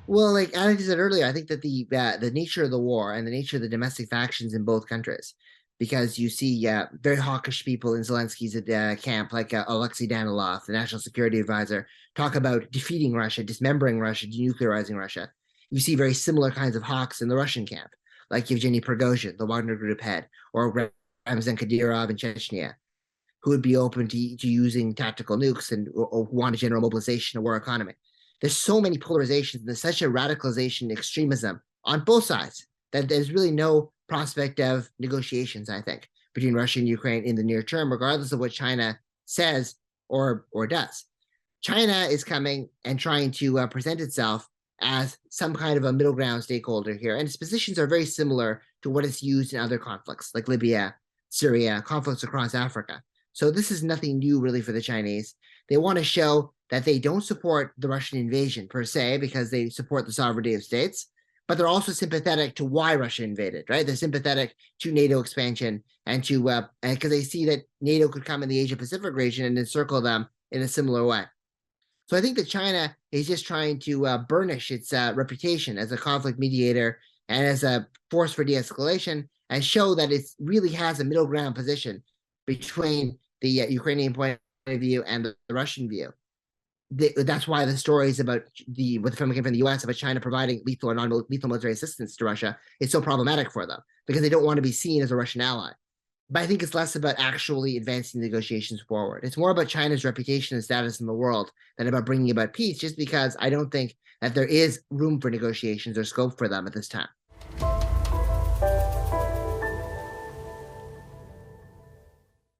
Well, like as I said earlier, I think that the nature of the war and the nature of the domestic factions in both countries, because you see very hawkish people in Zelensky's camp, like Alexei Danilov, the national security advisor, talk about defeating Russia, dismembering Russia, denuclearizing Russia. You see very similar kinds of hawks in the Russian camp, like Yevgeny Prigozhin, the Wagner Group head, or Ramzan Kadyrov in Chechnya, who would be open to using tactical nukes and or want a general mobilization of war economy. There's so many polarizations and there's such a radicalization extremism on both sides that there's really no prospect of negotiations, I think, between Russia and Ukraine in the near term, regardless of what China says or does. China is coming and trying to present itself as some kind of a middle ground stakeholder here, and its positions are very similar to what is used in other conflicts like Libya, Syria, conflicts across Africa. So this is nothing new really for the Chinese. They want to show that they don't support the Russian invasion per se because they support the sovereignty of states, but they're also sympathetic to why Russia invaded, right? They're sympathetic to NATO expansion and to because they see that NATO could come in the Asia Pacific region and encircle them in a similar way. So I think that China is just trying to burnish its reputation as a conflict mediator and as a force for de-escalation and show that it really has a middle ground position between the Ukrainian point of view and the Russian view. That's why the stories about what the film came from the U.S. about China providing lethal or non-lethal military assistance to Russia is so problematic for them because they don't want to be seen as a Russian ally. But I think it's less about actually advancing negotiations forward. It's more about China's reputation and status in the world than about bringing about peace, just because I don't think that there is room for negotiations or scope for them at this time.